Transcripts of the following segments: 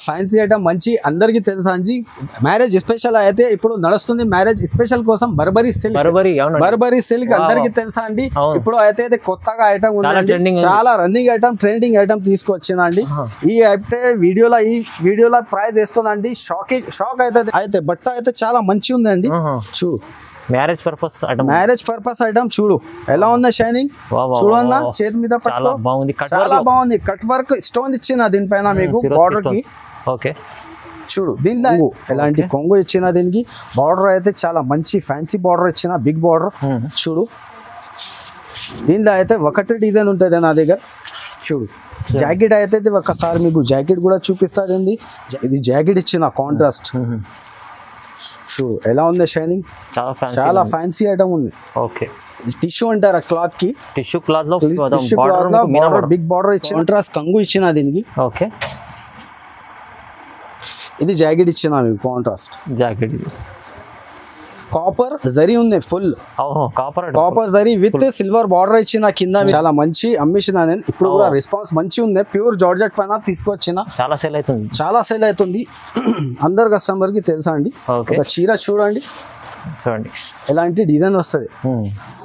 Fancy item మంచి అందరికి తెలుసా అండి. మ్యారేజ్ స్పెషల్ అయితే ఇప్పుడు నడుస్తుంది. మ్యారేజ్ స్పెషల్ కోసం బర్బరీ సిల్క్ అందరికి తెలుసా అండి. ఇప్పుడు అయితే కొత్తగా ఐటమ్ ఉందండి, చాలా రన్నింగ్ ఐటమ్, ట్రెండింగ్ ఐటమ్ తీసుకొచ్చిందండి. ఈ వీడియోలో ప్రైస్ వేస్తుందండి. షాక్ అయితే బట్ట అయితే చాలా మంచి ఉందండి. చూడు మ్యారేజ్ పర్పస్ ఐటమ్ చూడు ఎలా ఉందా షైనింగ్. చూడన్నా చేతి మీద చాలా బాగుంది. కట్ వర్క్ స్టోన్ ఇచ్చిన దీనిపైన మీకు బార్డర్ కి. ఓకే చూడు దీనిలో ఎలాంటి కొంగు ఇచ్చిన, దీనికి బార్డర్ అయితే చాలా మంచి ఫ్యాన్సీ బార్డర్ ఇచ్చిన, బిగ్ బార్డర్. చూడు దీనిలో అయితే ఒకటి డిజైన్ ఉంటుంది నా దగ్గర. చూడు జాకెట్ అయితే ఒకసారి మీకు జాకెట్ కూడా చూపిస్తుంది. ఇది జాకెట్ ఇచ్చిన కాంట్రాస్ట్. చూడు ఎలా ఉంది షైనింగ్, చాలా ఫ్యాన్సీ ఐటమ్ ఉంది. ఓకే టిష్యూ అంటారు క్లాత్ కి, టిష్యూ క్లాత్ లో బిగ్ బార్డర్ ఇచ్చిన, కాంట్రాస్ట్ కంగు ఇచ్చిన దీనికి. ఓకే ఇది జాకెట్ ఇచ్చిన మీకు కాంట్రాస్ట్ జాకెట్. కాపర్ జరీ ఉంది full, copper zari with silver border ఇచ్చిన కింద. చాలా మంచి అమ్మిసిన నేను. ఇప్పుడు కూడా రెస్పాన్స్ మంచి ఉంది. ప్యూర్ జార్జెట్ పైన తీసుకొచ్చిన, చాలా సేల్ అవుతుంది. అందరు కస్టమర్ కి తెలుసా అండి. ఒక చీర చూడండి ఎలాంటి డిజైన్ వస్తుంది.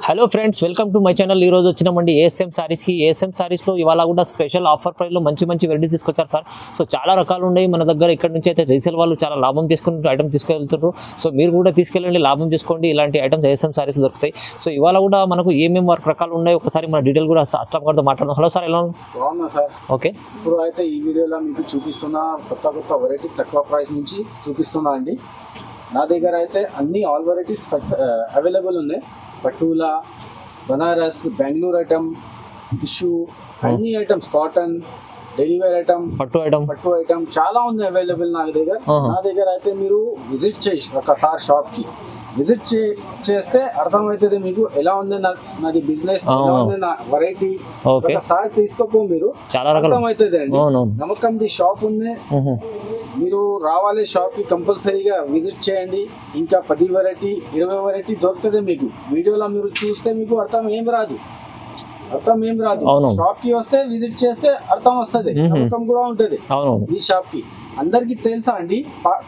Hello friends, welcome to my channel. ఈ రోజు వచ్చినామండి ఏఎస్ఎం సారీస్కి. ఏఎస్ఎం సారీస్లో ఇవాళ కూడా స్పెషల్ ఆఫర్ ప్రైస్లో మంచి వెరైటీస్ తీసుకొచ్చారు సార్. సో చాలా రకాలు ఉన్నాయి మన దగ్గర. ఇక్కడ నుంచి అయితే రీసేల్ వాళ్ళు చాలా లాభం తీసుకుని ఐటమ్ తీసుకెళ్తున్నారు. సో మీరు కూడా తీసుకెళ్ళండి, లాభం చేసుకోండి. ఇలాంటి ఐటమ్స్ ఏఎస్ఎం సారీస్ దొరుకుతాయి. సో ఇవాళ కూడా మనకు ఏమేమి వర్క్ రకాలు ఉన్నాయి ఒకసారి మన డీటెయిల్ కూడా అస్లాం గారితో మాట్లాడదాం. హలో సార్, ఎలా బాగున్నా సార్? ఓకే, ఇప్పుడు అయితే ఈ వీడియోలో మీకు చూపిస్తున్నా కొత్త వెరైటీ తక్కువ ప్రైస్ నుంచి చూపిస్తున్నా అండి. నా దగ్గర అయితే అన్ని ఆల్ వెరైటీస్ అవైలబుల్ ఉన్నాయి. పటూలా, బనారస్, బెంగళూరు ఐటమ్, టిష్యూ, అన్ని ఐటమ్స్, కాటన్, డెలివరీ ఐటమ్, పట్టు ఐటమ్ చాలా ఉంది అవైలబుల్ నా దగ్గర. నా దగ్గర అయితే మీరు విజిట్ చేసి ఒకసారి షాప్ కి విజిట్ చేస్తే అర్థమవుతుంది మీకు ఎలా ఉంది నాది బిజినెస్, ఎలా ఉంది నా వెరైటీ. ఒకసారి తీసుకోపో మీరు, చాలా అర్థమవుతుంది అండి. నమ్మకంది షాప్ ఉంది, మీరు రావాలి షాప్ కి, కంపల్సరీగా విజిట్ చేయండి. ఇంకా 10 వెరైటీ 20 వెరైటీ దొరుకుతుంది మీకు. వీడియోలో మీరు చూస్తే మీకు అర్థం ఏం రాదు. షాప్ కి వస్తే విజిట్ చేస్తే అర్థం వస్తుంది, నమ్మకం కూడా ఉంటది ఈ షాప్ కి. అందరికి తెలుసా అండి,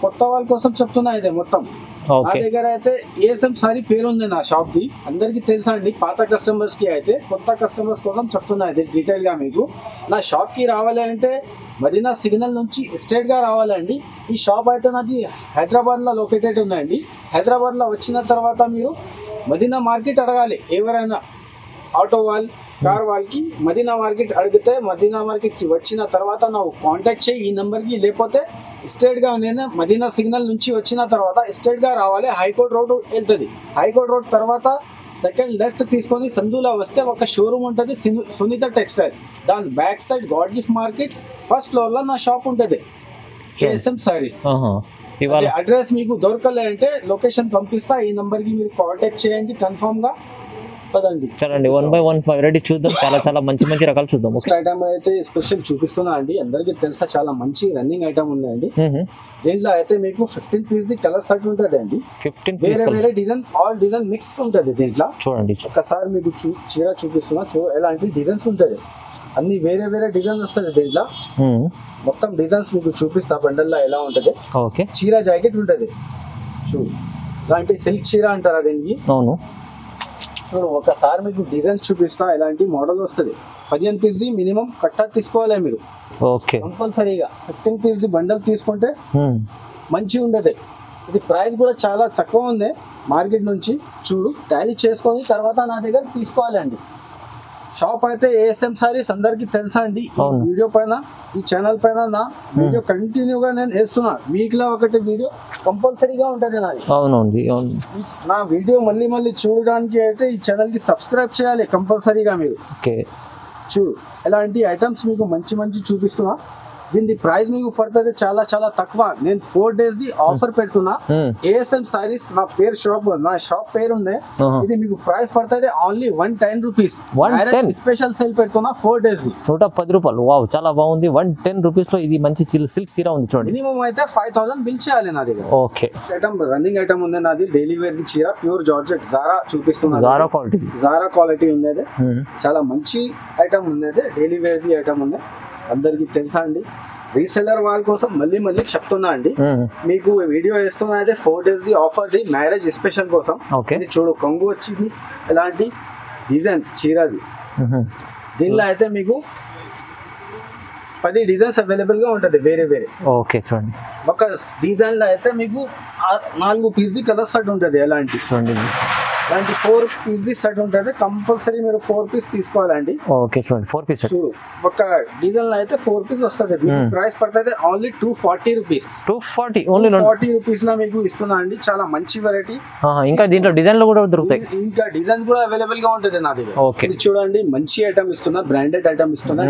కొత్త వాళ్ళ కోసం చెప్తున్నా ఇదే మొత్తం. నా దగ్గర అయితే ఏఎస్ఎం సారీ పేరు ఉంది నా షాప్ ది, అందరికి తెలుసా అండి. పాత కస్టమర్స్ కి అయితే, కొత్త కస్టమర్స్ కోసం చెప్తున్నా ఇది డీటెయిల్ గా మీకు. నా షాప్ కి రావాలి అంటే మదీనా సిగ్నల్ నుంచి స్ట్రైట్ గా రావాలండి. ఈ షాప్ అయితే నాది హైదరాబాద్ లో లొకేటెడ్ ఉందండి. హైదరాబాద్ లో వచ్చిన తర్వాత మీరు మదీనా మార్కెట్ అడగాలి. ఎవరైనా ఆటో వాళ్ళు, కార్ వాళ్ళకి మదీనా మార్కెట్ అడిగితే మదీనా మార్కెట్ కి వచ్చిన తర్వాత నాకు కాంటాక్ట్ చేయి ఈ నెంబర్ కి. లేకపోతే స్ట్రైట్ గా నేను మదీనా సిగ్నల్ నుంచి వచ్చిన తర్వాత స్ట్రైట్ గా రావాలి. హైకోర్ట్ రోడ్ వెళ్తుంది. హైకోర్ట్ రోడ్ తర్వాత సెకండ్ లెఫ్ట్ తీసుకొని సందులా వస్తే ఒక షోరూమ్ ఉంటుంది, సునీత టెక్స్టైల్. దాని back side God gift market first floor లో నా షాప్ ఉంటుంది, ఏఎస్ఎం సారీస్. అడ్రస్ మీకు దొరకలే అంటే లొకేషన్ పంపిస్తా, ఈ నంబర్ కి మీరు కాంటాక్ట్ చేయండి కన్ఫర్మ్ గా. చలండి 1 by 1 వెరైటీ చూద్దాం. చాలా మంచి రకాలు చూద్దాం. ఐటమ్ అయితే స్పెషల్ చూపిస్తున్నా అండి. అందరికి తెలుసా చాలా మంచి రన్నింగ్ ఐటమ్ ఉందండి. దీంట్లో అయితే మీకు 15 పీస్ ది కలర్ సెట్ ఉంటుంది అండి. 15 వేరే డిజైన్, ఆల్ డిజైన్ మిక్స్ ఉంటుంది దీంట్లో. చూడండి ఒకసారి మీకు చీర చూపిస్తున్నా, ఎలాంటి డిజైన్స్ ఉంటుంది. అన్ని వేరే డిజైన్ వస్తుంది దీంట్లో. మొత్తం డిజైన్స్ మీకు చూపిస్తా బండల్లో ఎలా ఉంటుంది. ఓకే, చీర జాకెట్ ఉంటుంది. చూడు ఇలాంటి సిల్క్ చీర అంటారా దీనికి. అవును, చూడు ఒకసారి మీకు డిజైన్స్ చూపిస్తా. ఎలాంటి మోడల్ వస్తుంది. 15 పీస్ ది మినిమం కట్ట తీసుకోవాలి మీరు. ఓకే, కంపల్సరీగా 15 పీస్ ది బండల్ తీసుకుంటే మంచిగా ఉండదు. ఇది ప్రైస్ కూడా చాలా తక్కువ ఉంది మార్కెట్ నుంచి. చూడు టాలీ చేసుకొని తర్వాత నా దగ్గర తీసుకోవాలండి. షాప్ అయితే ఏఎస్ఎం సారీస్ అందరికి తెలుసా అండి. వీడియో పైన, ఈ ఛానల్ పైన నా వీడియో కంటిన్యూగా నేను వేస్తున్నా. వీక్ లో ఒకటి వీడియో కంపల్సరీగా ఉంటుంది నాది. నా వీడియో మళ్ళీ చూడడానికి అయితే ఈ ఛానల్ కి సబ్స్క్రైబ్ చేయాలి కంపల్సరీగా మీరు. చూడు ఎలాంటి ఐటమ్స్ మీకు మంచి చూపిస్తున్నా. దీని ప్రైస్ మీకు పడుతుంది చాలా తక్కువ. నేను 4 days ది ఆఫర్ పెడుతున్నా. ఏఎస్ఎం సారీస్ నా పేరు షాప్, నా షాప్ పేరు ఉంది. ఇది మీకు ప్రైస్ పడుతుంది ఓన్లీ 110 రూపీస్. స్పెషల్ సేల్ పెడుతున్నా 4 days ది 110 రూపాయలు. వావ్, చాలా బాగుంది. 110 రూపీస్ లో ఇది మంచి సిల్క్ చీర ఉంది చూడండి. మినిమం అయితే 5000 బిల్ చేయాలి నా దగ్గర. ఓకే, ఐటమ్ రన్నింగ్ ఐటమ్ ఉంది నాది. డైలీ వేర్ ది చీర, ప్యూర్ జార్జెట్, జారా చూపిస్తున్నా. జారా క్వాలిటీ ఉంది, చాలా మంచి ఐటమ్ ఉంది. డైలీ వేర్ ది ఐటమ్ ఉంది, అందరికి తెలుసా అండి. రీసెలర్ వాళ్ళ కోసం మళ్ళీ మళ్ళీ చెప్తున్నా అండి, మీకు వీడియో వేస్తున్నా అయితే 4 days ది ఆఫర్ ది మ్యారేజ్ స్పెషల్ కోసం. ఇది చూడు కొంగు వచ్చింది ఎలాంటి డిజైన్ చీరది. దీనిలో అయితే మీకు 10 డిజైన్స్ అవైలబుల్ గా ఉంటది వేరే వేరే. ఓకే చూడండి, ఒక డిజైన్ లో అయితే మీకు 4 పీస్ ది కలర్ సెట్ ఉంటది. ఎలాంటి చూడండి, ఇలాంటి 4 పీస్ ది సెట్ ఉంటది. కంపల్సరీ మీరు 4 పీస్ తీసుకోవాలండి. ఓకే చూడండి, 4 పీస్ ఒక డిజైన్ లో అయితే 4 పీస్ వస్తుంది. ప్రైస్ పడుతుంది ఓన్లీ 240 రూపీస్. 240 ఓన్లీ 240 రూపీస్ లో మీకు ఇస్తున్నా అండి. చాలా మంచి వెరైటీ. ఇంకా దీంట్లో డిజైన్లు కూడా దొరుకుతాయి. ఇంకా డిజైన్స్ కూడా అవైలబుల్ గా ఉంటుంది నా దగ్గర. ఓకే ఇది చూడండి, మంచి ఐటమ్ ఇస్తున్నా, బ్రాండెడ్ ఐటమ్ ఇస్తున్నా.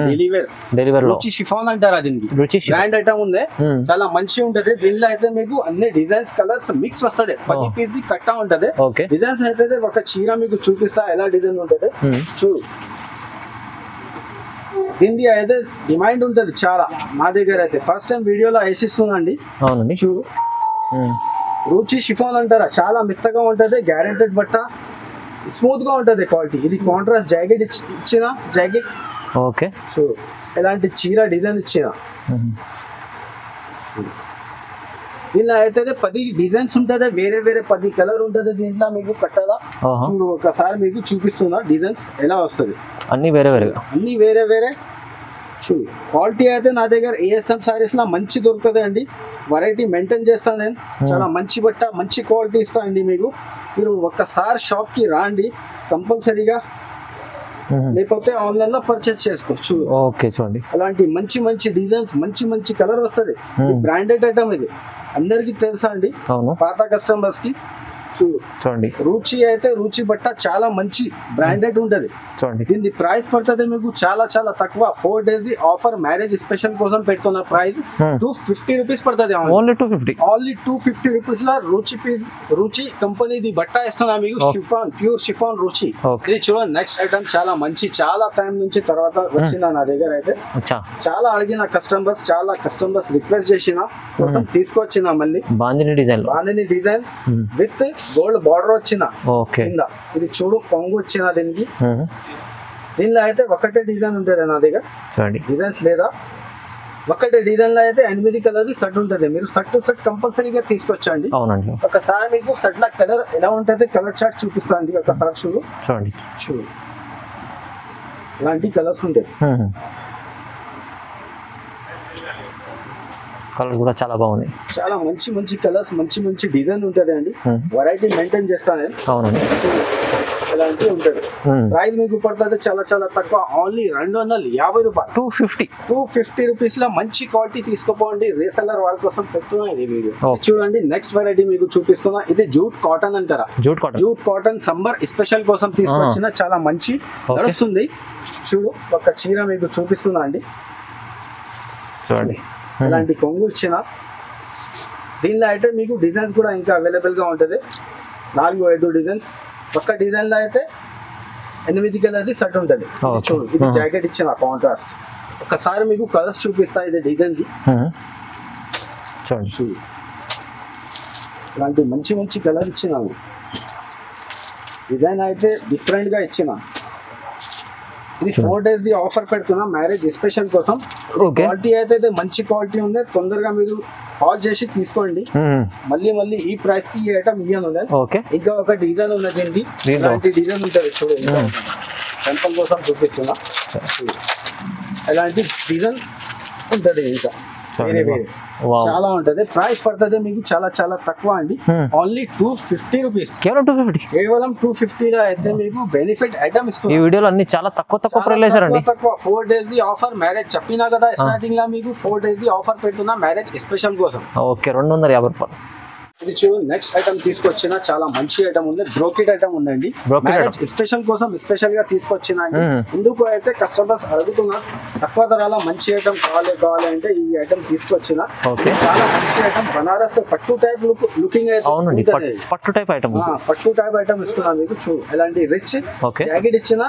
డెలివర్ రుచి షిఫాన్ అంటారా దీనికి, బ్రాండ్ ఐటమ్ ఉంది. చాలా మంచి ఉంటది. దీనిలో అయితే మీకు అన్ని డిజైన్స్ కలర్స్ మిక్స్ వస్తుంది. 10 పీస్ ది కట్టా ఉంటది. డిజైన్స్ అయితే ఒక చీర మీకు చూపిస్తా ఎలా డిజైన్ ఉంటది చూడు. దీనిది అయితే డిమాండ్ ఉంటది చాలా మా దగ్గర అయితే. ఫస్ట్ టైం వీడియోలో వేసిస్తున్నా అండి. అవునండి చూడు, రుచి షిఫాన్ అంటారా, చాలా మెత్తగా ఉంటది. గ్యారెంటెడ్ బట్ట, స్మూత్ గా ఉంటది క్వాలిటీ. ఇది కాంట్రాస్ట్ జాకెట్ ఇచ్చిన జాకెట్. ఓకే చూడు, ఎలాంటి చీర డిజైన్ ఇచ్చిన. దీనిలో అయితే 10 డిజైన్స్ ఉంటది. వేరే వేరే 10 కలర్ ఉంటది. దీంట్లో మీకు కట్టదా చూడు, ఒకసారి మీకు చూపిస్తున్నా డిజైన్స్ ఎలా వస్తుంది. అన్ని వేరే వేరే చూడు. క్వాలిటీ అయితే నా దగ్గర ASM సారీస్ లా మంచి దొరుకుతుంది అండి. వెరైటీ మెయింటైన్ చేస్తాను నేను. చాలా మంచి బట్ట, మంచి క్వాలిటీ ఇస్తా అండి మీకు. మీరు ఒక్కసారి షాప్ కి రాండి కంపల్సరీగా, లేకపోతే ఆన్లైన్ లో పర్చేస్ చేసుకోవచ్చు. ఓకే చూడండి, అలాంటి మంచి మంచి డిజైన్స్, మంచి కలర్ వస్తుంది. బ్రాండెడ్ ఐటమ్ ఇది, అందరికి తెలుసా అండి, పాత కస్టమర్స్ కి. చూడండి, రుచి అయితే రుచి బట్ట చాలా మంచి బ్రాండెడ్ ఉంటది. చూడండి, దీని ప్రైస్ పడుతుంది మీకు చాలా చాలా తక్కువ. 4 days ది ఆఫర్ మ్యారేజ్ స్పెషల్ కోసం పెడుతున్న ప్రైస్ 250 రూపీస్ పడుతుంది. ఓన్లీ 250 రూపీస్ లా రుచి కంపెనీది బట్ట ఇస్తున్నా మీకు. షిఫాన్, ప్యూర్ షిఫాన్ రుచి. ఇది చూడండి, నెక్స్ట్ ఐటమ్ చాలా మంచి, చాలా టైం నుంచి తర్వాత వచ్చిన నా దగ్గర అయితే. చాలా అడిగిన కస్టమర్స్ రిక్వెస్ట్ చేసిన కోసం తీసుకొచ్చిన మళ్ళీ. Bandhani design with gold border వచ్చిన కింద. ఇది చూడు, కొంగు వచ్చిన దీనికి. దీనిలో అయితే ఒకటే డిజైన్ ఉంటుంది నా దగ్గర, డిజైన్స్ లేదా. ఒకటే డిజైన్ లో అయితే 8 కలర్ సెట్ ఉంటుంది. మీరు సెట్ కంపల్సరీగా తీసుకొచ్చండి. ఒకసారి మీకు సెట్ లా కలర్ ఎలా ఉంటుంది, కలర్ చార్ట్ చూపిస్తాండి. ఒకసారి చూడు, ఇలాంటి కలర్స్ ఉంటాయి. కలర్ కూడా చాలా బాగుంది. చాలా మంచి కలర్స్, మంచి డిజైన్ ఉంటది అండి. వెరైటీ మెయింటైన్ చేస్తాను. అవునండి, ఇలాంటి ఉంటది. ప్రైస్ మీకు పడుతుంది చాలా చాలా తక్కువ, ఓన్లీ 250 రూపాయలు. 250 రూపీస్ లో మంచి క్వాలిటీ తీసుకోపోండి. రీసెల్లర్ వాళ్ళ కోసం పెడుతున్నా ఇది వీడియో. చూడండి, నెక్స్ట్ వెరైటీ మీకు చూపిస్తున్నా. ఇది జూట్ కాటన్ అంటారా, జూట్ కాటన్ సమ్మర్ స్పెషల్ కోసం తీసుకొచ్చిన చాలా మంచి నడుస్తుంది. చూడు, ఒక చీర మీకు చూపిస్తున్నా అండి. చూడండి, ఇలాంటి కొంగు ఇచ్చిన. దీనిలో అయితే మీకు డిజైన్స్ కూడా ఇంకా అవైలబుల్ గా ఉంటది. 4-5 డిజైన్స్. ఒక్క డిజైన్ లో అయితే 8 కలర్ సెట్ ఉంటది. చూడు, ఇది జాకెట్ ఇచ్చిన కాంట్రాస్ట్. ఒకసారి మీకు కలర్స్ చూపిస్తా. ఇది డిజైన్ ది చూడు, ఇలాంటి మంచి కలర్ ఇచ్చినాము. డిజైన్ అయితే డిఫరెంట్ గా ఇచ్చిన. ఇది 4 days ది ఆఫర్ పెడుతున్నా మ్యారేజ్ స్పెషల్ కోసం. క్వాలిటీ అయితే మంచి క్వాలిటీ ఉంది. తొందరగా మీరు కాల్ చేసి తీసుకోండి. మళ్ళీ ఈ ప్రైస్ కి ఈ ఐటమ్ ఇయ్యను. ఇంకా ఒక డిజైన్ ఉన్నది, ఇలాంటి డిజైన్ ఉంటుంది. చూడండి, టెంపుల్ కోసం చూపిస్తున్నా. ఇలాంటి డిజైన్ ఉంటుంది. ఇంకా వేరే చాలా ఉంటది. ప్రైస్ పడుతుంది మీకు చాలా చాలా తక్కువ అండి. Only 250 rupees. కేవలం 250 లో అయితే మీకు బెనిఫిట్ ఐటమ్ ఇస్తుంది. ఈ వీడియోలో అన్ని చాలా తక్కువ ప్రైస్ అండి. 4 days ది ఆఫర్ మ్యారేజ్ చెప్పినా కదా స్టార్టింగ్ లో మీకు. 4 days ది ఆఫర్ పెడుతున్నా మ్యారేజ్ స్పెషల్ కోసం. ఓకే, 250 రూపాయలు. ఇది చూడండి, నెక్స్ట్ ఐటమ్ తీసుకొచ్చిన చాలా మంచి ఐటమ్ ఉంది. బ్రోకెట్ ఐటమ్ ఉందండి. మ్యారేజ్ స్పెషల్ కోసం స్పెషల్ గా తీసుకొచ్చిన. ఎందుకు అయితే కస్టమర్స్ అడుగుతున్నారు తక్కువ ధరలో మంచి ఐటమ్ కావాలి అంటే ఈ ఐటమ్ తీసుకొచ్చిన. చాలా మంచి ఐటమ్, బనారస్ పట్టు టైప్ లుకింగ్ పట్టు టైప్ ఐటమ్ ఇస్తున్నా మీకు. చూడు, ఎలాంటి రిచ్ జాకెట్ ఇచ్చిన,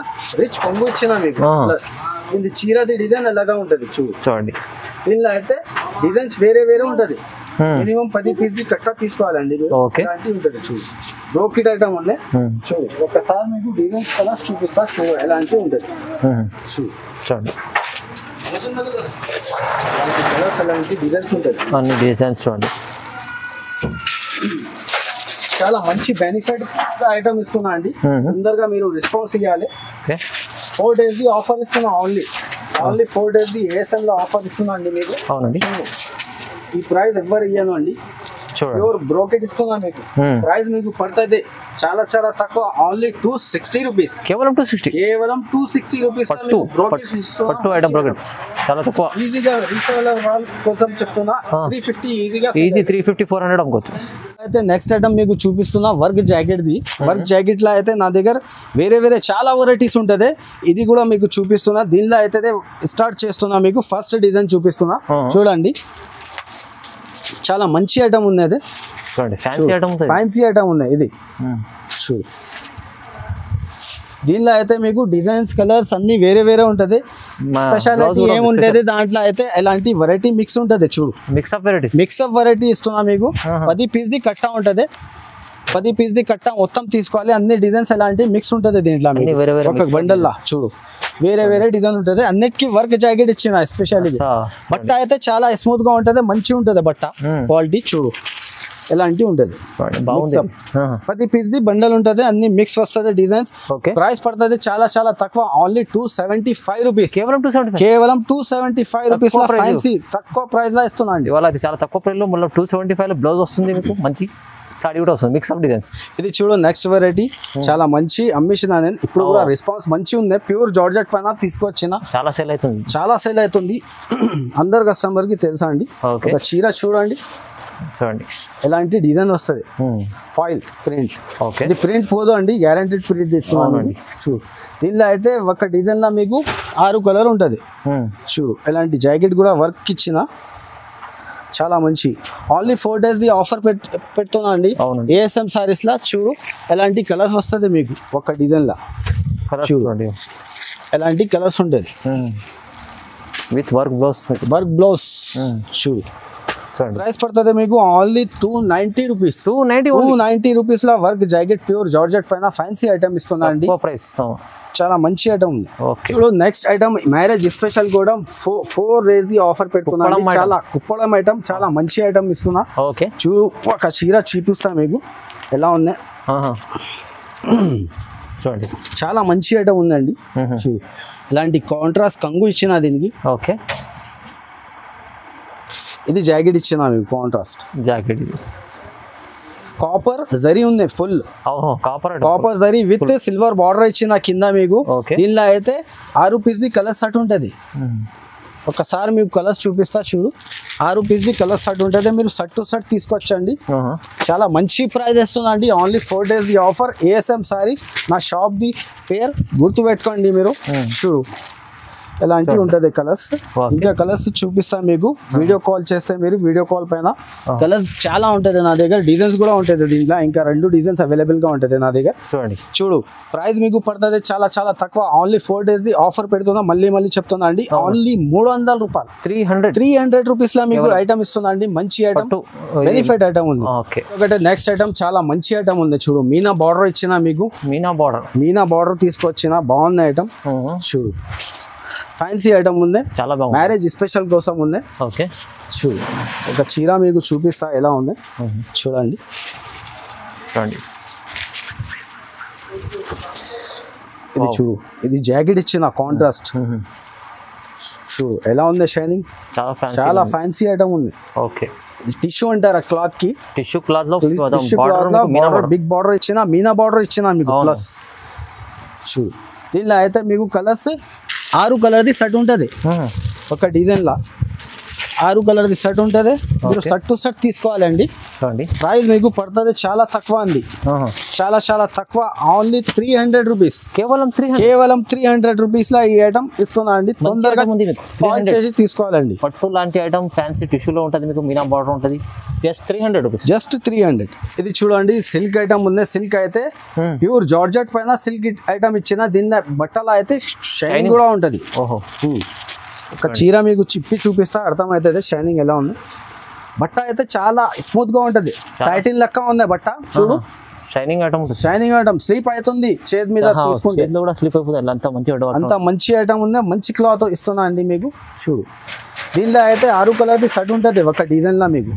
రిచ్ కొంగు ఇచ్చిన మీకు. ప్లస్ ఇది చీరది డిజైన్ ఎలాగా ఉంటది చూడండి. దీనిలో అయితే డిజైన్స్ వేరే ఉంటది. మినిమం 10 పీస్ ది కట్ట తీసుకోవాలండి. ఉంటది చూడు, బ్రోకెట్ ఐటమ్ ఉంది. చూడు, ఒకసారి మీకు డిజైన్స్ కలర్స్ చూపిస్తా. చూడు, ఎలాంటి ఉంటది చూడండి. అలాంటి డిజైన్స్ ఉంటాయి, అన్ని డిజైన్స్ చూడండి. చాలా మంచి బెనిఫిట్ ఐటమ్ ఇస్తున్నా అండి. తొందరగా మీరు రెస్పాన్స్ ఇవ్వాలి. 4 days ఆఫర్ ఇస్తున్నా, ఓన్లీ 4 days ఏఎస్ఎం లో ఆఫర్ ఇస్తున్నా అండి మీకు. అవునండి, ఈ ప్రైస్ ఎవ్వరు ఇయ్యాను అండి, ప్యూర్ బ్రోకెట్ ఇస్తున్నా మీకు. ప్రైస్ మీకు పడుతుంది చాలా చాలా తక్కువ, ఓన్లీ 260 రూపీస్. కేవలం 260 రూపీస్ పట్టు ఐటమ్ బ్రోకెట్ చాలా తక్కువ. ఈజీగా రీసేలర్ వాళ్ళ కోసం చెప్తున్నా 350 ఈజీగా, 350-400 అమ్ముకోవచ్చు. అయితే నెక్స్ట్ ఐటమ్ మీకు చూపిస్తున్నా work jacket the. Work jacket లో అయితే నా దగ్గర వేరే చాలా వెరైటీస్ ఉంటుంది. ఇది కూడా మీకు చూపిస్తున్నా. దీనిలో అయితే స్టార్ట్ చేస్తున్నా, మీకు ఫస్ట్ డిజైన్ చూపిస్తున్నా చూడండి. చాలా మంచి ఐటమ్ ఉంది, అది ఫ్యాన్సీ ఐటమ్ ఉంది ఇది చూడు. దీనిలో అయితే మీకు డిజైన్స్ కలర్స్ అన్ని వేరే ఉంటుంది. స్పెషాలిటీ ఏముంటది దాంట్లో అయితే ఎలాంటి వెరైటీ మిక్స్ ఉంటుంది చూడు. మిక్సప్ వెరైటీ ఇస్తున్నా మీకు. 10 పీస్ ది కట్ట ఉంటుంది, 10 పీస్ ది కట్ట మొత్తం తీసుకోవాలి. అన్ని డిజైన్స్ ఎలాంటి మిక్స్ ఉంటుంది దీంట్లో, ఒక బండల్ లా చూడు. వేరే డిజైన్ ఉంటుంది. అన్నిటికీ వర్క్ జాకెట్ ఇచ్చిన స్పెషాలిటీ. బట్ట అయితే చాలా స్మూత్ గా ఉంటుంది, మంచిగా ఉంటుంది బట్ట క్వాలిటీ చూడు. ఎలాంటి ఉంటుంది 10 పీస్ ది బండల్ ఉంటుంది, అన్ని మిక్స్ వస్తుంది డిజైన్స్. ప్రైస్ పడుతుంది చాలా తక్కువ, ఓన్లీ 275 రూపీస్. కేవలం 275 రూపీస్ లో ఫ్యాన్సీ తక్కువ ప్రైస్ లో ఇస్తున్నా అండి. ఇవాళ చాలా తక్కువ ప్రైస్ లో 275 లో బ్లౌజ్ వస్తుంది మీకు. మంచి సారీ కూడా వస్తుంది, మిక్స్ ఆఫ్ డిజైన్స్. ఇది చూడు నెక్స్ట్ వెరైటీ, చాలా మంచి అమ్మిషన్ నేను. ఇప్పుడు కూడా రెస్పాన్స్ మంచి ఉంది. ప్యూర్ జార్జెట్ పైన తీసుకొచ్చిన, చాలా సేల్ అవుతుంది. అందరు కస్టమర్ కి తెలుసా అండి. ఒక చీర చూడండి, ఎలాంటి డిజైన్ వస్తుంది, ఫాయిల్ ప్రింట్. ఇది ప్రింట్ పోదు అండి, గ్యారంటీడ్ ప్రింట్ ఇస్తున్నాను చూడు. దీనిలో అయితే ఒక డిజైన్ లో మీకు 6 కలర్ ఉంటుంది చూడు. ఎలాంటి జాకెట్ కూడా వర్క్ ఇచ్చిన, చాలా మంచి. ఓన్లీ 4 days ది ఆఫర్ పెడుతున్నా అండి ఏఎస్ఎం సారీస్ లా చూడు. ఎలాంటి కలర్స్ వస్తుంది మీకు ఒక డిజైన్ లా చూడండి. ఎలాంటి కలర్స్ ఉంటుంది విత్ వర్క్ బ్లౌజ్ చూడు. ప్రైస్ పడుతుంది మీకు ఓన్లీ 290 రూపీస్. 290 రూపీస్ లో వర్క్ జాకెట్ ప్యూర్ జార్జెట్ పైన ఫ్యాన్సీ ఐటమ్ ఇస్తున్నా అండి. చాలా మంచి ఐటమ్ ఉంది చూడు. నెక్స్ట్ ఐటమ్ మ్యారేజ్ స్పెషల్ కూడా 4 days ది ఆఫర్ పెట్టుకున్నా. చాలా కుప్పడం ఐటమ్, చాలా మంచి ఐటమ్ ఇస్తున్నా చూడు. ఒక చీర చూపిస్తా మీకు ఎలా ఉంది చూడండి. చాలా మంచి ఐటమ్ ఉందండి చూడు. ఇలాంటి కాంట్రాస్ట్ కంగు ఇచ్చిన దీనికి. ఇది జాకెట్ ఇచ్చిన మీకు, కాంట్రాస్ట్ జాకెట్. కాపర్ జరీ ఉంది full, copper zari with silver border ఇచ్చిన కింద మీకు. దీనిలో అయితే 6 పీస్ ది కలర్ సెట్ ఉంటుంది. ఒకసారి మీకు కలర్స్ చూపిస్తా చూడు. 6 పీస్ ది కలర్ సెట్ ఉంటుంది, మీరు సెట్ టు సెట్ తీసుకొచ్చండి. చాలా మంచి ప్రైస్ ఇస్తుందండి. ఓన్లీ 4 days ది ఆఫర్. ఏఎస్ఎం సారీ నా షాప్ ది పేరు గుర్తు పెట్టుకోండి మీరు చూడు. ఎలాంటి ఉంటుంది కలర్స్. ఇంకా కలర్స్ చూపిస్తా మీకు. వీడియో కాల్ చేస్తే మీరు వీడియో కాల్ పైన కలర్స్ చాలా ఉంటుంది నా దగ్గర. డిజైన్స్ కూడా ఉంటుంది దీంట్లో, ఇంకా 2 డిజైన్స్ అవైలబుల్ గా ఉంటుంది నా దగ్గర చూడు. ప్రైస్ మీకు పడుతుంది చాలా తక్కువ. ఓన్లీ 4 days ది ఆఫర్ పెడుతున్నా, మళ్ళీ చెప్తున్నా అండి. ఓన్లీ 300 రూపాయలు, 300 రూపీస్ లో మీకు ఐటమ్ ఇస్తున్నా అండి. మంచి ఐటమ్, బెనిఫిట్ ఐటమ్ ఉంది. ఒకటి నెక్స్ట్ ఐటమ్ చాలా మంచి ఐటమ్ ఉంది చూడు. మీనా బార్డర్ ఇచ్చిన మీకు, మీనా బార్డర్ తీసుకొచ్చిన బాగుంది ఐటమ్ చూడు. ఫ్యాన్సీ ఐటమ్ ఉంది, చాలా బాగుంది. మ్యారేజ్ స్పెషల్ కోసం ఉంది. చూడు ఒక చీర మీకు చూపిస్తా ఎలా ఉంది చూడండి. ఇది చూడు, ఇది జాకెట్ ఇచ్చిన కాంట్రాస్ట్ చూడు ఎలా ఉంది షైనింగ్. చాలా ఫ్యాన్సీ ఐటమ్ ఉంది. టిష్యూ అంటారు క్లాత్ కి. టిష్యూ క్లాత్ లో బిగ్ బార్డర్ ఇచ్చిన, మీనా బార్డర్ ఇచ్చిన మీకు ప్లస్ చూడు. దీనిలో అయితే మీకు కలర్స్ 6 కలర్ది సెట్ ఉంటుంది ఒక డిజైన్ లా. 6 కలర్ది సెట్ ఉంటుంది, మీరు సెట్ టు సెట్ తీసుకోవాలండి. ప్రైస్ మీకు పడుతుంది చాలా తక్కువ అండి, చాలా తక్కువ. Only 300 rupees. కేవలం 300 రూపీస్ లో ఈ ఐటమ్ ఇస్తున్నా అండి. తొందరగా కాల్ చేసి తీసుకోవాలండి. పట్టు లాంటి ఐటమ్ ఫ్యాన్సీ టిష్యూలో ఉంటుంది మీకు, మీనా బార్డర్ ఉంటుంది. Just 300 rupees. జస్ట్ 300. ఇది చూడండి సిల్క్ ఐటమ్ ఉంది. సిల్క్ అయితే ప్యూర్ జార్జెట్ పైన సిల్క్ ఐటమ్ ఇచ్చిన. దీని బట్టల అయితే షైనింగ్ కూడా ఉంటుంది. ఒక చీర మీకు చిప్పి చూపిస్తా అర్థమవుతుంది షైనింగ్ ఎలా ఉంది. బట్ట అయితే చాలా స్మూత్ గా ఉంటుంది, సాటిన్ లెక్క ఉంది బట్ట చూడు. Shining item, shining item sleep అవుతుంది చేతి మీద తీసుకుంటే, చేతిలో కూడా స్లిప్ అయిపోతుంది. అంత మంచి అంత మంచి ఐటమ్ ఉంది. మంచి క్లాత్ ఇస్తున్నా అండి మీకు. చూడు దీనిలో అయితే 6 కలర్ది సెట్ ఉంటుంది ఒక డిజైన్ లా. మీకు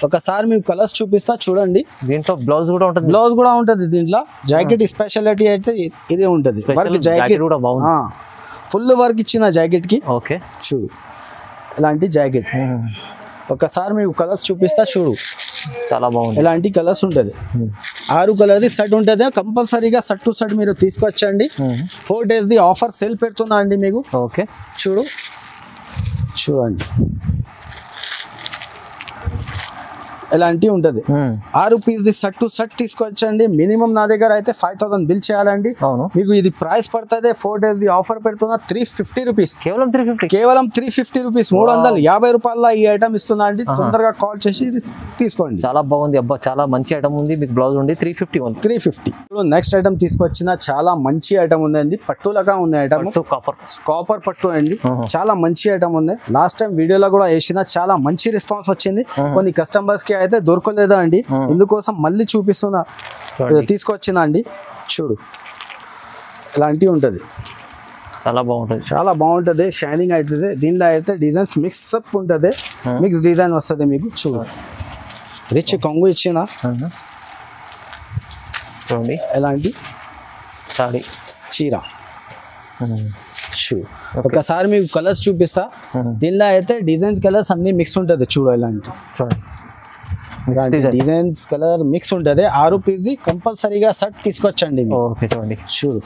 ఒకసారి మీకు కలర్స్ చూపిస్తా చూడండి. దీంట్లో బ్లౌజ్ కూడా ఉంటుంది, బ్లౌజ్ కూడా ఉంటుంది దీంట్లో. జాకెట్ స్పెషాలిటీ అయితే ఇదే ఉంటుంది. వర్క్ జాకెట్ కూడా బాగుంది, ఫుల్ వర్క్ ఇచ్చిన జాకెట్ కి. ఓకే చూడు ఇలాంటి జాకెట్. ఒకసారి మీకు కలర్స్ చూపిస్తా చూడు, చాలా బాగుంది. ఇలాంటి కలర్స్ ఉంటుంది. 6 కలర్ది సెట్ ఉంటుంది. కంపల్సరీగా సెట్ టు సెట్ మీరు తీసుకొచ్చండి. 4 days ది ఆఫర్ సేల్ పెడుతున్నా అండి మీకు. ఓకే చూడు చూడండి ఇలాంటి ఉంటుంది. 6 పీస్ ది సెట్ టు సెట్ తీసుకొచ్చండి. మినిమం నా దగ్గర అయితే 5000 బిల్ చేయాలండి. మీకు ఇది ప్రైస్ పడుతుంది. 4 days ది ఆఫర్ పెడుతున్నా 350 రూపీస్. కేవలం 350, కేవలం 350 రూపీస్. 350 రూపాయల ఈ ఐటమ్ ఇస్తున్నా అండి. తొందరగా కాల్ చేసి తీసుకోండి. చాలా బాగుంది అబ్బా, చాలా మంచి ఐటమ్ ఉంది. మీకు బ్లౌజ్ ఉంది. 350. నెక్స్ట్ ఐటమ్ తీసుకొచ్చిన చాలా మంచి ఐటమ్ ఉందండి. పట్టులగా ఉంది ఐటమ్, కాపర్ పట్టు అండి. చాలా మంచి ఐటమ్ ఉంది. లాస్ట్ టైం వీడియోలో కూడా వేసిన చాలా మంచి రెస్పాన్స్ వచ్చింది. కొన్ని కస్టమర్స్ కి అయితే దొరకలేదా అండి, ఇందుకోసం మళ్ళీ చూపిస్తున్నా, తీసుకొచ్చిన అండి. చూడు ఇలాంటివి ఉంటుంది. చాలా బాగుంటుంది, చాలా బాగుంటుంది. షైనింగ్ అవుతుంది. దీనిలో అయితే డిజైన్స్ మిక్స్ అప్ ఉంటుంది. మిక్స్ డిజైన్ వస్తుంది మీకు. చూడు రిచ్ కొంగు ఇచ్చిన చూడండి ఎలాంటి సారీ చీర. ఒకసారి మీకు కలర్స్ చూపిస్తా. దీనిలో అయితే డిజైన్స్ కలర్స్ అన్ని మిక్స్ ఉంటుంది. చూడు ఇలాంటి డిజైన్స్ కలర్ మిక్స్ ఉంటుంది. 6 పీస్ ది కంపల్సరీగా సెట్ తీసుకొచ్చండి. చూడండి చూడు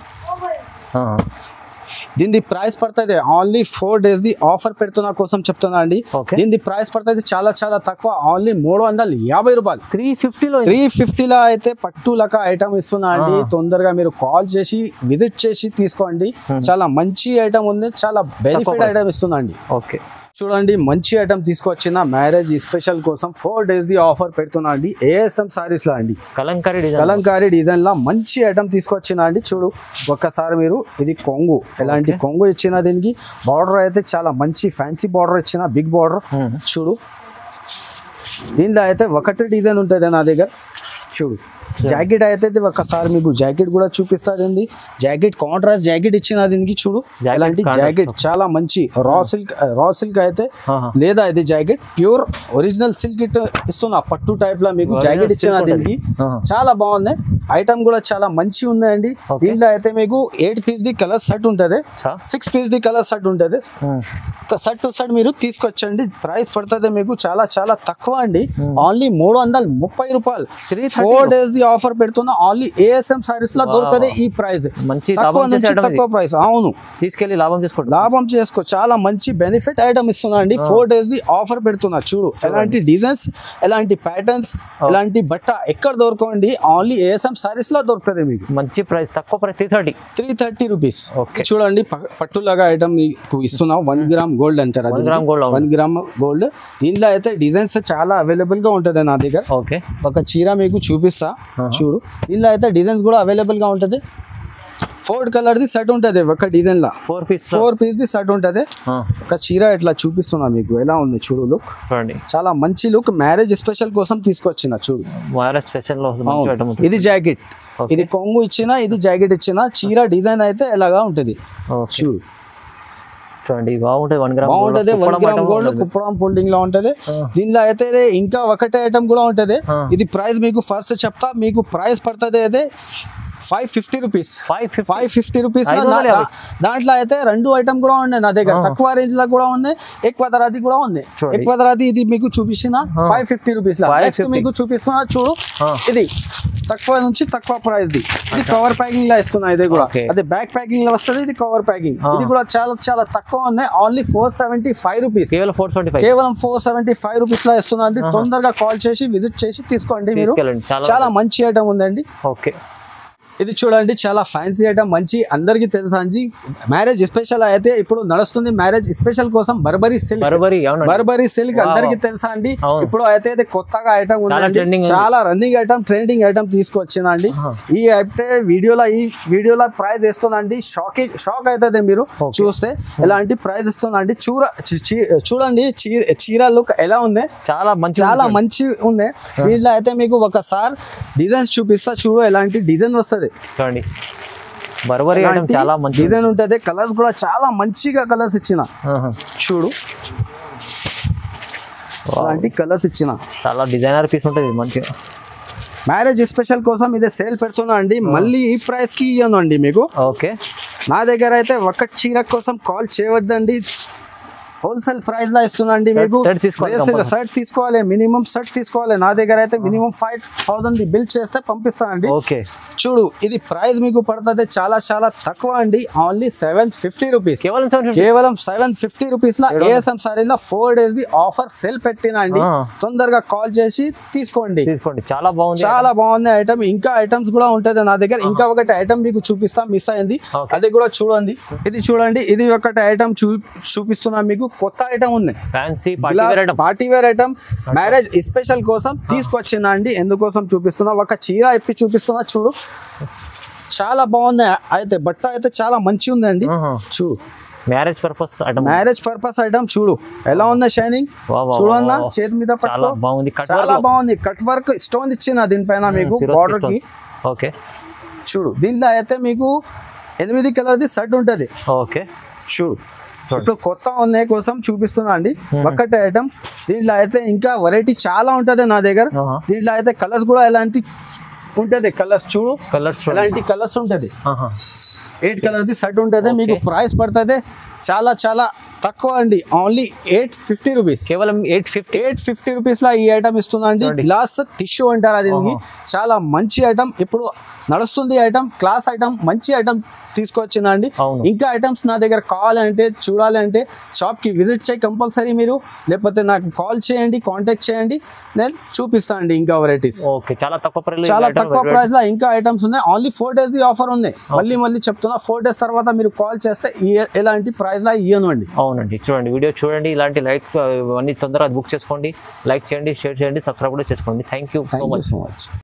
దీని ప్రైస్ పడుతుంది ఓన్లీ 4 days ది ఆఫర్ పెడుతున్నా కోసం చెప్తున్నా అండి. దీని ప్రైస్ పడుతుంది చాలా చాలా తక్కువ, ఓన్లీ 350 రూపాయలు. 350లో అయితే పట్టు లక ఐటమ్ ఇస్తున్నా అండి. తొందరగా మీరు కాల్ చేసి విజిట్ చేసి తీసుకోండి. చాలా మంచి ఐటమ్ ఉంది, చాలా బెనిఫిట్ ఐటమ్ ఇస్తున్నా అండి. ఓకే చూడండి మంచి ఐటమ్ తీసుకొచ్చిన మ్యారేజ్ స్పెషల్ కోసం 4 days ది ఆఫర్ పెడుతున్నా అండి. ASM సారీస్ లా అండి, కలంకారీ డిజైన్ లా మంచి ఐటమ్ తీసుకొచ్చిన అండి. చూడు ఒక్కసారి మీరు, ఇది కొంగు, ఎలాంటి కొంగు ఇచ్చిన. దీనికి బార్డర్ అయితే చాలా మంచి ఫ్యాన్సీ బార్డర్ ఇచ్చిన, బిగ్ బార్డర్. చూడు దీనిలో అయితే ఒకటి డిజైన్ ఉంటుంది నా దగ్గర. చూడు జాకెట్ అయితే ఒకసారి మీకు జాకెట్ కూడా చూపిస్తుంది. జాకెట్ కాంట్రాస్ట్ జాకెట్ ఇచ్చిన దీనికి. చూడు ఇలాంటి జాకెట్ చాలా మంచి రా సిల్క్ అయితే లేదా ఇది జాకెట్ ప్యూర్ ఒరిజినల్ సిల్క్ ఇస్తున్నా. పట్టు టైప్ లా మీకు జాకెట్ ఇచ్చిన దీనికి. చాలా బాగుంది ఐటమ్ కూడా, చాలా మంచి ఉన్నాయండి. దీంట్లో అయితే మీకు 8 పీస్ ది కలర్ సెట్ ఉంటుంది, 6 పీస్ ది కలర్ సెట్ ఉంటుంది. సెట్ టు సెట్ మీరు తీసుకొచ్చండి. ప్రైస్ పడుతుంది మీకు చాలా చాలా తక్కువ అండి, ఓన్లీ 330 రూపాయలు. 4 days ది ఆఫర్ పెడుతున్నా. ఓన్లీ ASM సారీస్ లో దొరుకుతుంది ఈ ప్రైస్. మంచి తక్కువ ప్రైస్. అవును, తీసుకెళ్లి లాభం చేసుకో. చాలా మంచి బెనిఫిట్ ఐటమ్ ఇస్తున్నా అండి. 4 days ది ఆఫర్ పెడుతున్నా. చూడు ఎలాంటి డిజైన్స్, ఎలాంటి ప్యాటర్న్స్, ఎలాంటి బట్ట ఎక్కడ దొరకండి, ఓన్లీ ASM సారీస్ లో దొరుకుతుంది మీకు. మంచి ప్రైస్, తక్కువ ప్రైస్. 330 రూపీస్. చూడండి పట్టులాగా ఐటమ్ మీకు ఇస్తున్నాం. 1 గ్రామ్ గోల్డ్ అంటారు, 1 గ్రామ్ గోల్డ్. దీంట్లో అయితే డిజైన్స్ చాలా అవైలబుల్ గా ఉంటుంది నా దగ్గర. ఒక చీర మీకు చూపిస్తా. చూడు దీనిలో అయితే డిజైన్స్ కూడా అవైలబుల్ గా ఉంటుంది. 4 కలర్ ది సెట్ ఉంటుంది ఒక డిజైన్ లా. 4 పీస్ ది సెట్ ఉంటుంది. ఒక చీర ఇట్లా చూపిస్తున్నా మీకు, ఎలా ఉంది చూడు లుక్. చాలా మంచి లుక్, మ్యారేజ్ స్పెషల్ కోసం తీసుకొచ్చిన. చూడు మ్యారేజ్ స్పెషల్ ఇది జాకెట్, ఇది కొంగు ఇచ్చిన, ఇది జాకెట్ ఇచ్చిన. చీర డిజైన్ అయితే ఎలాగా ఉంటుంది. చూడు చూడండి బాగుంటుంది. 1 గ్రామ్ గోల్డ్ కుప్పడం ఫోల్డింగ్ లో ఉంటది. దీనిలో అయితే ఇంకా ఒకటే ఐటమ్ కూడా ఉంటది. ఇది ప్రైస్ మీకు ఫస్ట్ చెప్తా. మీకు ప్రైస్ పడుతుంది అయితే 550 రూపీస్. 550 రూపీస్. దాంట్లో అయితే 2 ఐటమ్ కూడా ఉన్నాయి నా దగ్గర. తక్కువ రేంజ్ లో కూడా ఉన్నాయి, ఎక్కువ ధరది కూడా ఉంది. ఎక్కువ ధరది ఇది మీకు చూపించిన 550 రూపీస్. నెక్స్ట్ మీకు చూపిస్తున్నా చూడు, ఇది తక్కువ నుంచి తక్కువ ప్రైస్ ది. ఇది కవర్ ప్యాకింగ్ లా ఇస్తున్నా. ఇది కూడా అదే బ్యాక్ ప్యాకింగ్ లో వస్తుంది, ఇది కవర్ ప్యాకింగ్. ఇది కూడా చాలా చాలా తక్కువ ఉంది, ఓన్లీ 475 రూపీస్. కేవలం 475 రూపీస్ లా ఇస్తున్నా. తొందరగా కాల్ చేసి విజిట్ చేసి తీసుకోండి మీరు. చాలా మంచి ఐటమ్ ఉందండి. ఓకే ఇది చూడండి చాలా ఫ్యాన్సీ ఐటమ్ మంచి అందరికి తెలుసా అండి మ్యారేజ్ స్పెషల్ అయితే ఇప్పుడు నడుస్తుంది మ్యారేజ్ స్పెషల్ కోసం బర్బరీ సిల్క్ అందరికి తెలుసా అండి ఇప్పుడు అయితే కొత్తగా ఐటమ్ ఉందండి చాలా రన్నింగ్ ఐటమ్ ట్రెండింగ్ ఐటమ్ తీసుకొచ్చింది అండి ఈ అయితే వీడియోలో ప్రైస్ ఇస్తుందండి షాక్ అవుతుంది మీరు చూస్తే ఎలాంటి ప్రైస్ ఇస్తుందండి చూడండి చీర లుక్ ఎలా ఉంది చాలా మంచి ఉంది వీటిలో అయితే మీకు ఒకసారి డిజైన్స్ చూపిస్తా చూడు ఎలాంటి డిజైన్ వస్తుంది చూడండి బర్బరీ ఐటమ్ చాలా మంచి డిజైన్ ఉంటది కలర్స్ కూడా చాలా మంచిగా కలర్స్ ఇచ్చిన చూడు అలాంటి కలర్స్ ఇచ్చిన చాలా డిజైనర్ పీస్ ఉంటది మంచిగా మ్యారేజ్ స్పెషల్ కోసం ఇదే సేల్ పెడుతున్నా అండి మళ్ళీ ఈ ప్రైస్ కి ఇవ్వను అండి మీకు ఓకే నా దగ్గర అయితే ఒక చీర కోసం కాల్ చేయవద్దండి హోల్సేల్ ప్రైస్ లా ఇస్తుందండి మీకు షర్ట్ తీసుకోవాలి మినిమం షర్ట్ తీసుకోవాలి నా దగ్గర అయితే మినిమం 5,000 బిల్ చేస్తే పంపిస్తానండి ఓకే చూడు ఇది ప్రైస్ మీకు పడుతుంది చాలా చాలా తక్కువ అండి ఓన్లీ 750 రూపీస్ కేవలం 750 రూపీస్ లా ఏఎస్ఎం సారీలో 4 days ది ఆఫర్ సేల్ పెట్టినా అండి తొందరగా కాల్ చేసి తీసుకోండి చాలా బాగుంది ఐటమ్ ఇంకా ఐటమ్స్ కూడా ఉంటది నా దగ్గర ఇంకా ఒకటి ఐటమ్ మీకు చూపిస్తా మిస్ అయింది అది కూడా చూడండి ఇది చూడండి ఇది ఒకటి ఐటమ్ చూపిస్తున్నా మీకు కొత్త ఐటమ్ ఉంది fancy party wear item marriage special కోసం తీసుకొచ్చిందా అండి ఎందుకోసం చూపిస్తున్నా ఒక చీర ఇప్పి చూపిస్తున్నా చూడు చాలా బాగుంది అయితే బట్ట అయితే చాలా మంచి ఉంది అండి చూడు మ్యారేజ్ పర్పస్ ఐటమ్ చూడు ఎలా ఉంది షైనింగ్ చూడన్నా చేతి మీద చాలా బాగుంది కట్ వర్క్ స్టోన్ ఇచ్చిన దీనిపైన మీకు బార్డర్ కి ఓకే చూడు దీంట్లో అయితే మీకు 8 కలర్ది షర్ట్ ఉంటది ఓకే చూడు ఇప్పుడు కొత్త ఉన్నాయి కోసం చూపిస్తున్నా అండి ఒక్కటే ఐటమ్ దీంట్లో అయితే ఇంకా వెరైటీ చాలా ఉంటది నా దగ్గర దీంట్లో అయితే కలర్స్ కూడా ఎలాంటి ఉంటది కలర్స్ చూడు ఎలాంటి కలర్స్ ఉంటది 8 కలర్ది షర్ట్ ఉంటది మీకు ప్రైస్ పడుతుంది చాలా చాలా తక్కువ అండి ఓన్లీ 850 రూపీస్ కేవలం 850 రూపీస్ లా ఈ ఐటమ్ ఇస్తున్నా అండి గ్లాస్ టిష్యూ అంటారు అది చాలా మంచి ఐటమ్ ఇప్పుడు నడుస్తుంది ఐటమ్ క్లాస్ ఐటమ్ మంచి ఐటమ్ తీసుకొచ్చిందండి ఇంకా ఐటమ్స్ నా దగ్గర కావాలంటే చూడాలంటే షాప్ కి విజిట్ చేయి కంపల్సరీ మీరు లేకపోతే నాకు కాల్ చేయండి కాంటాక్ట్ చేయండి నేను చూపిస్తాను అండి ఇంకా వెరైటీస్ చాలా తక్కువ ప్రైస్ లో ఇంకా ఐటమ్స్ ఉన్నాయి ఓన్లీ 4 days ది ఆఫర్ ఉంది మళ్ళీ చెప్తున్నా 4 days తర్వాత మీరు కాల్ చేస్తే ఎలాంటి ప్రైస్ లా ఇయ్యను అండి అవునండి చూడండి వీడియో చూడండి ఇలాంటి లైక్స్ అన్ని తొందరగా బుక్ చేసుకోండి లైక్ చేయండి షేర్ చేయండి సబ్స్క్రైబ్ కూడా చేసుకోండి థ్యాంక్ యూ సో మచ్